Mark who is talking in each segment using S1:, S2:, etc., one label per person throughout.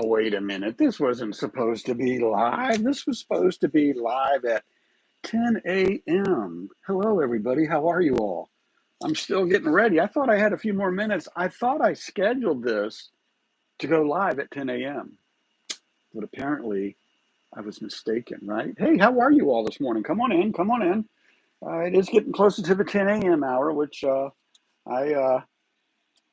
S1: Oh, wait a minute. This wasn't supposed to be live. This was supposed to be live at 10 a.m. Hello, everybody. How are you all? I'm still getting ready. I thought I had a few more minutes. I thought I scheduled this to go live at 10 a.m., but apparently I was mistaken, right? Hey, how are you all this morning? Come on in. Come on in. It is getting closer to the 10 a.m. hour, which I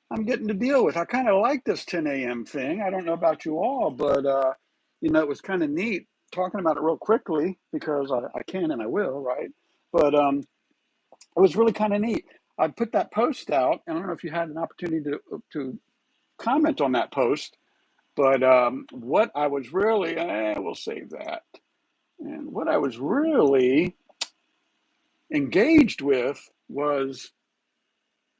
S1: I'm getting to deal with. I kind of like this 10 a.m. thing. I don't know about you all, but it was kind of neat talking about it real quickly because I can and I will, right? But it was really kind of neat. I put that post out, and I don't know if you had an opportunity to comment on that post, but what I was really, we'll save that. And what I was really engaged with was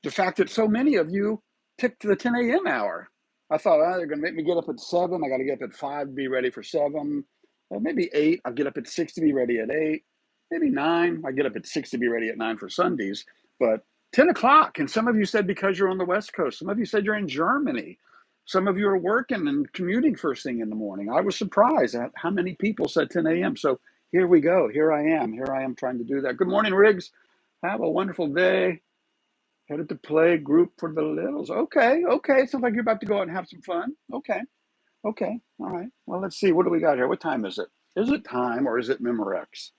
S1: the fact that so many of you picked the 10 a.m. hour. I thought, they're going to make me get up at 7. I got to get up at 5 to be ready for 7. Maybe 8. I'll get up at 6 to be ready at 8. Maybe 9. I get up at 6 to be ready at 9 for Sundays. But 10 o'clock. And some of you said because you're on the West Coast. Some of you said you're in Germany. Some of you are working and commuting first thing in the morning. I was surprised at how many people said 10 a.m. So here we go. Here I am. Here I am trying to do that. Good morning, Riggs. Have a wonderful day. Headed to play group for the littles. Okay, okay. Sounds like you're about to go out and have some fun. Okay, okay. All right. Well, let's see. What do we got here? What time is it? Is it time or is it Memorex?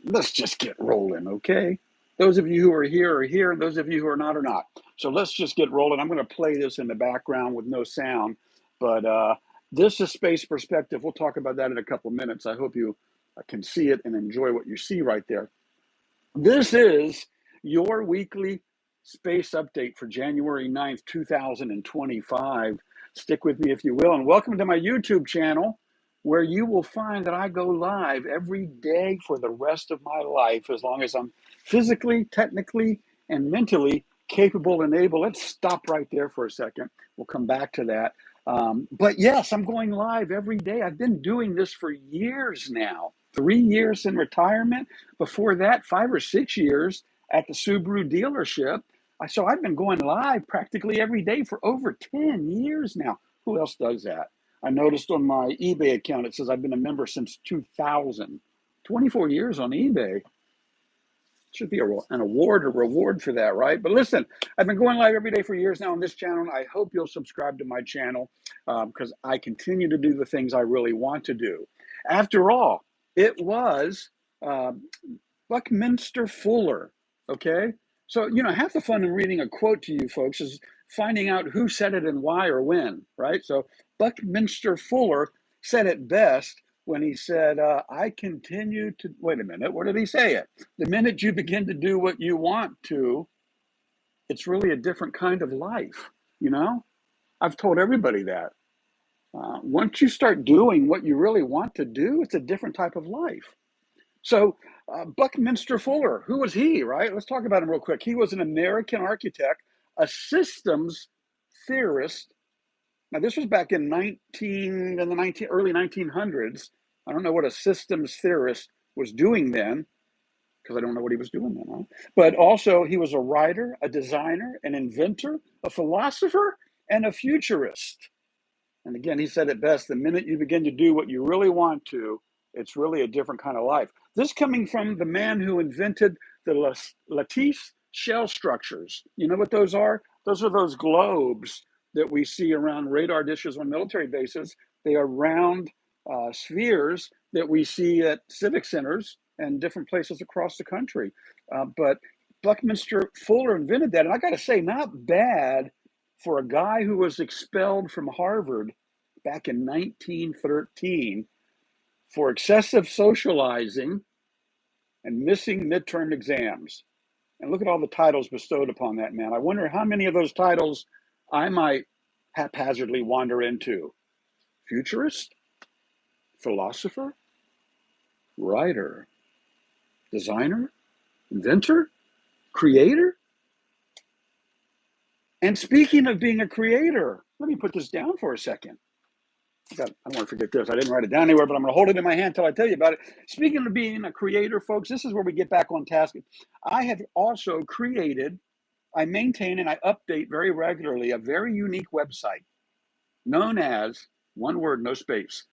S1: Let's just get rolling, okay? Those of you who are here, and those of you who are not are not. So let's just get rolling. I'm going to play this in the background with no sound, but this is Space Perspective. We'll talk about that in a couple of minutes. I hope you can see it and enjoy what you see right there. This is your weekly space update for January 9th, 2025. Stick with me if you will, and welcome to my YouTube channel, where you will find that I go live every day for the rest of my life, as long as I'm physically, technically, and mentally capable and able. Let's stop right there for a second. We'll come back to that. But yes, I'm going live every day. I've been doing this for years now. 3 years in retirement. Before that, 5 or 6 years at the Subaru dealership. So I've been going live practically every day for over 10 years now. Who else does that? I noticed on my eBay account, it says I've been a member since 2000. 24 years on eBay. Should be an award or reward for that, right? But listen, I've been going live every day for years now on this channel, and I hope you'll subscribe to my channel because I continue to do the things I really want to do. After all, it was Buckminster Fuller, okay? So, half the fun in reading a quote to you folks is finding out who said it and why or when, right? So Buckminster Fuller said it best when he said, I continue to, wait a minute, what did he say it? The minute you begin to do what you want to, it's really a different kind of life, I've told everybody that. Once you start doing what you really want to do, it's a different type of life. So Buckminster Fuller, who was he, right? Let's talk about him real quick. He was an American architect, a systems theorist. Now, this was back in the early 1900s. I don't know what a systems theorist was doing then, because I don't know what he was doing then. Huh? But also, he was a writer, a designer, an inventor, a philosopher, and a futurist. And again, he said it best, the minute you begin to do what you really want to, it's really a different kind of life. This coming from the man who invented the lattice shell structures. You know what those are? Those are those globes that we see around radar dishes on military bases. They are round spheres that we see at civic centers and different places across the country. But Buckminster Fuller invented that. And I got to say, not bad for a guy who was expelled from Harvard back in 1913 for excessive socializing and missing midterm exams. And look at all the titles bestowed upon that man. I wonder how many of those titles I might haphazardly wander into. Futurist, philosopher, writer, designer, inventor, creator. And speaking of being a creator, let me put this down for a second. I don't want to forget this. I didn't write it down anywhere, but I'm going to hold it in my hand until I tell you about it. Speaking of being a creator, folks, this is where we get back on task. I have also created, I maintain, and I update very regularly a very unique website. known as, one word, no space,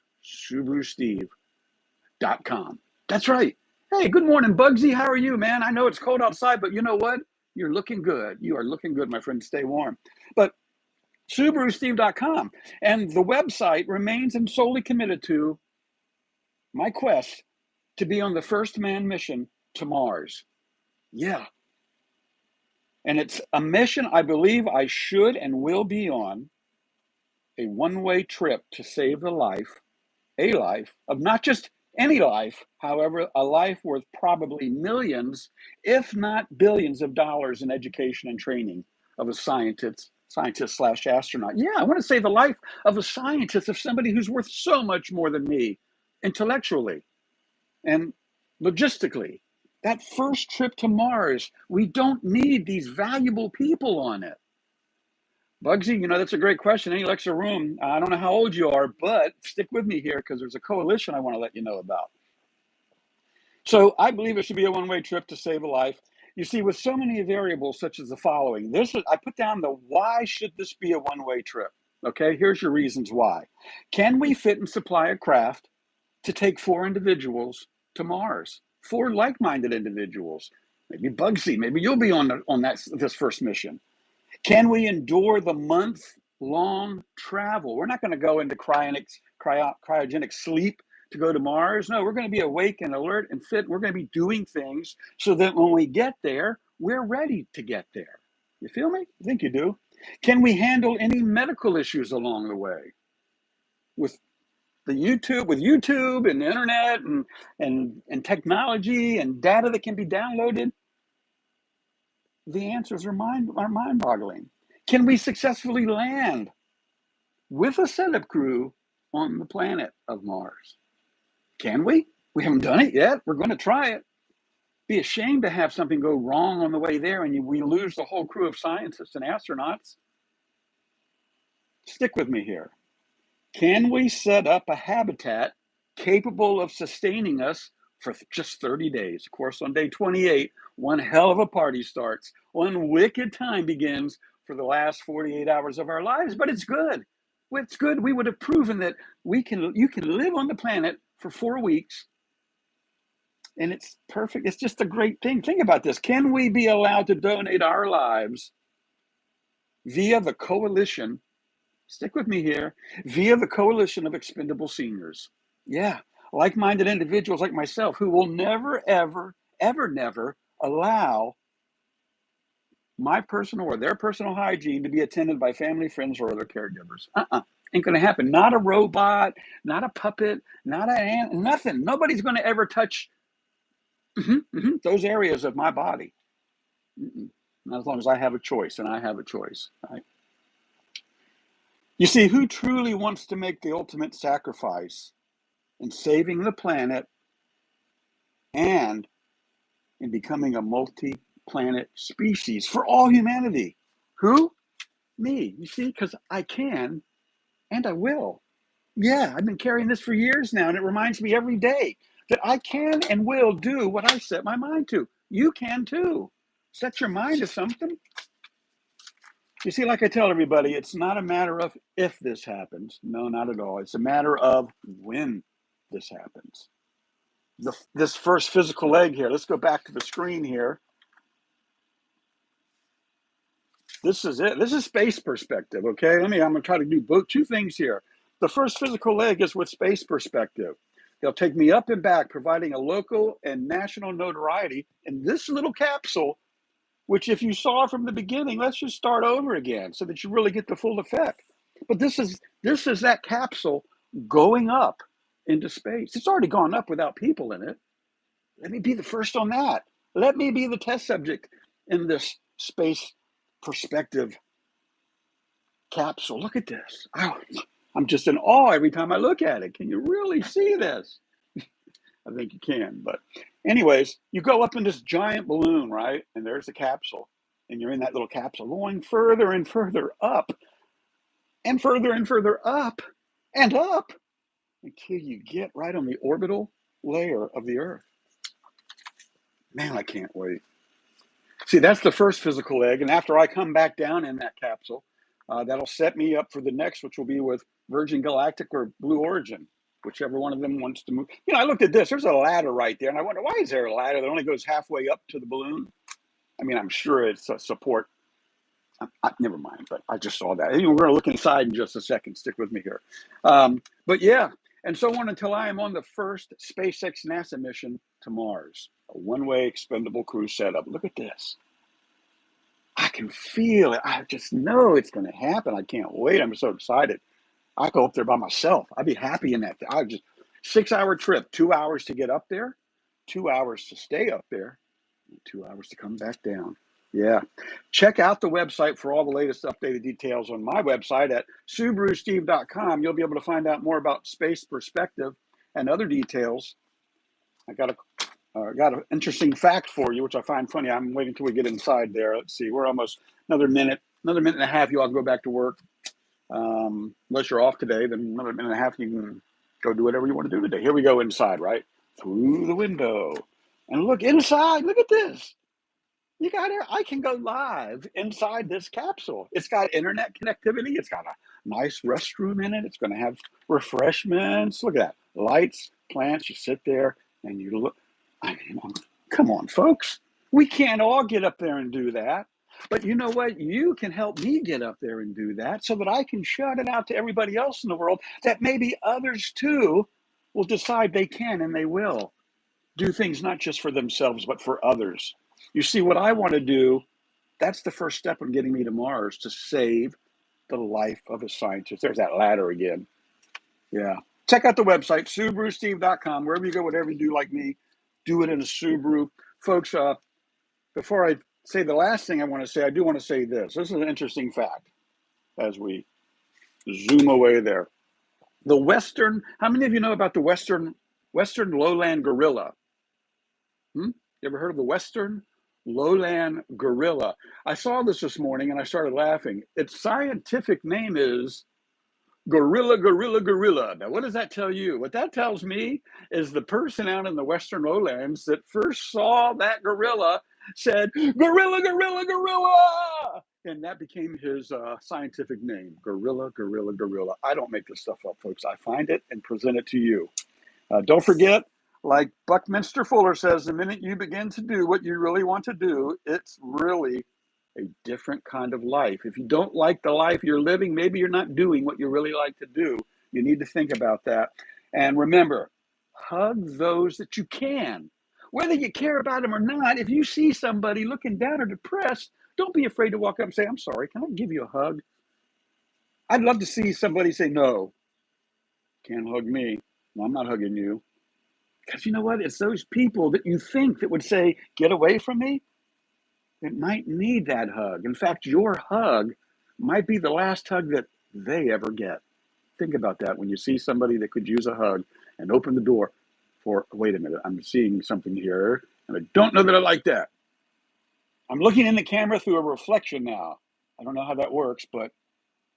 S1: SubaruSteve.com. That's right. Hey, good morning, Bugsy. How are you, man? I know it's cold outside, but you know what? You're looking good. You are looking good, my friend. Stay warm. But SubaruSteve.com. And the website remains and solely committed to my quest to be on the first manned mission to Mars. Yeah. And it's a mission I believe I should and will be on, a one-way trip to save a life of not just any life, however, a life worth probably millions, if not billions of dollars in education and training of a scientist slash astronaut. Yeah, I want to save the life of a scientist, of somebody who's worth so much more than me, intellectually and logistically. That first trip to Mars, we don't need these valuable people on it. Bugsy, that's a great question. Any lecture room. I don't know how old you are, but stick with me here because there's a coalition I want to let you know about. So I believe it should be a one-way trip to save a life. You see, with so many variables such as the following, I put down the why should this be a one-way trip? Okay, here's your reasons why. Can we fit and supply a craft to take 4 individuals to Mars? 4 like-minded individuals. Maybe Bugsy, maybe you'll be on this first mission. Can we endure the month-long travel? We're not going to go into cryogenic sleep to go to Mars. No, we're going to be awake and alert and fit. We're going to be doing things so that when we get there, we're ready to get there. You feel me? I think you do. Can we handle any medical issues along the way? With YouTube and the internet and technology and data that can be downloaded, the answers are mind-boggling. Can we successfully land with a setup crew on the planet of Mars? Can we? We haven't done it yet. We're going to try it. Be ashamed to have something go wrong on the way there and we lose the whole crew of scientists and astronauts. Stick with me here. Can we set up a habitat capable of sustaining us for just 30 days? Of course, on day 28, one hell of a party starts. One wicked time begins for the last 48 hours of our lives, but it's good. It's good. We would have proven that you can live on the planet for 4 weeks, and it's perfect. It's just a great thing. Think about this. Can we be allowed to donate our lives via the coalition? Stick with me here, via the coalition of expendable seniors. Yeah, like-minded individuals like myself who will never, ever, ever, never allow my personal or their personal hygiene to be attended by family, friends, or other caregivers. Ain't going to happen. Not a robot, not a puppet, not an ant, nothing. Nobody's going to ever touch those areas of my body. Not as long as I have a choice, and I have a choice. Right? You see, who truly wants to make the ultimate sacrifice in saving the planet and in becoming a multi-planet species for all humanity? Who? Me. You see, because I can and I will. Yeah, I've been carrying this for years now, and it reminds me every day that I can and will do what I set my mind to. You can too. Set your mind to something. You see, like I tell everybody, it's not a matter of if this happens. No, not at all. It's a matter of when this happens. This first physical leg here, let's go back to the screen here. This is it. This is space perspective, okay? I'm going to try to do two things here. The first physical leg is with space perspective. They'll take me up and back, providing a local and national notoriety in this little capsule, which if you saw from the beginning, let's just start over again so that you really get the full effect. But this is that capsule going up into space. It's already gone up without people in it. Let me be the first on that. Let me be the test subject in this space perspective capsule. Look at this. I'm just in awe every time I look at it. Can you really see this? I think you can. But anyways, you go up in this giant balloon, right? And there's the capsule. And you're in that little capsule going further and further up and further and further up and up until you get right on the orbital layer of the Earth. Man, I can't wait. See, that's the first physical leg. And after I come back down in that capsule, That'll set me up for the next, which will be with Virgin Galactic or Blue Origin, whichever one of them wants to move. I looked at this. There's a ladder right there, and I wonder, why is there a ladder that only goes halfway up to the balloon? I mean, I'm sure it's a support. Never mind, but I just saw that. We're going to look inside in just a second. Stick with me here. But yeah, and so on until I am on the first SpaceX NASA mission to Mars, a one-way expendable crew setup. Look at this. I can feel it. I just know it's going to happen. I can't wait. I'm so excited. I go up there by myself. I'd be happy in that. I just 6-hour trip, 2 hours to get up there, 2 hours to stay up there, and 2 hours to come back down. Yeah. Check out the website for all the latest updated details on my website at SubaruSteve.com. You'll be able to find out more about space perspective and other details. I got an interesting fact for you, which I find funny. I'm waiting till we get inside there. Let's see. We're almost another minute and a half. You all go back to work. Unless you're off today, then another minute and a half. You can go do whatever you want to do today. Here we go inside, right? Through the window. And look inside. Look at this. You got it. I can go live inside this capsule. It's got internet connectivity. It's got a nice restroom in it. It's going to have refreshments. Look at that. Lights, plants. You sit there and you look. I mean, come on, folks. We can't all get up there and do that. But you know what? You can help me get up there and do that so that I can shout it out to everybody else in the world that maybe others too will decide they can and they will do things not just for themselves, but for others. You see, what I want to do, that's the first step in getting me to Mars, to save the life of a scientist. There's that ladder again. Yeah. Check out the website, SubaruSteve.com. Wherever you go, whatever you do like me, do it in a Subaru. Folks, before I say the last thing I want to say, I do want to say this. This is an interesting fact as we zoom away there. How many of you know about the Western lowland gorilla? You ever heard of the Western lowland gorilla? I saw this morning and I started laughing. Its scientific name is gorilla. Now, what does that tell you? What that tells me is the person out in the Western lowlands that first saw that gorilla said, gorilla. And that became his scientific name, gorilla. I don't make this stuff up, folks. I find it and present it to you. Don't forget, like Buckminster Fuller says, the minute you begin to do what you really want to do, it's really a different kind of life. If you don't like the life you're living, maybe you're not doing what you really like to do. You need to think about that. And remember, hug those that you can. Whether you care about them or not, if you see somebody looking down or depressed, don't be afraid to walk up and say, I'm sorry, can I give you a hug? I'd love to see somebody say, no, can't hug me. No, I'm not hugging you. Because you know what? It's those people that you think that would say, get away from me, that might need that hug. In fact, your hug might be the last hug that they ever get. Think about that when you see somebody that could use a hug, and open the door for, wait a minute, I'm seeing something here, and I don't know that I like that. I'm looking in the camera through a reflection now. I don't know how that works, but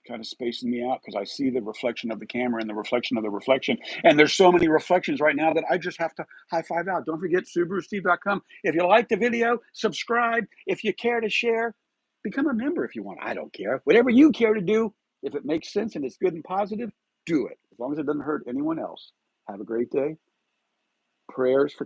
S1: kind of spacing me out because I see the reflection of the camera and the reflection of the reflection. And there's so many reflections right now that I just have to high five out. Don't forget SubaruSteve.com. If you like the video, subscribe. If you care to share, become a member if you want. I don't care. Whatever you care to do, if it makes sense and it's good and positive, do it. As long as it doesn't hurt anyone else. Have a great day. Prayers for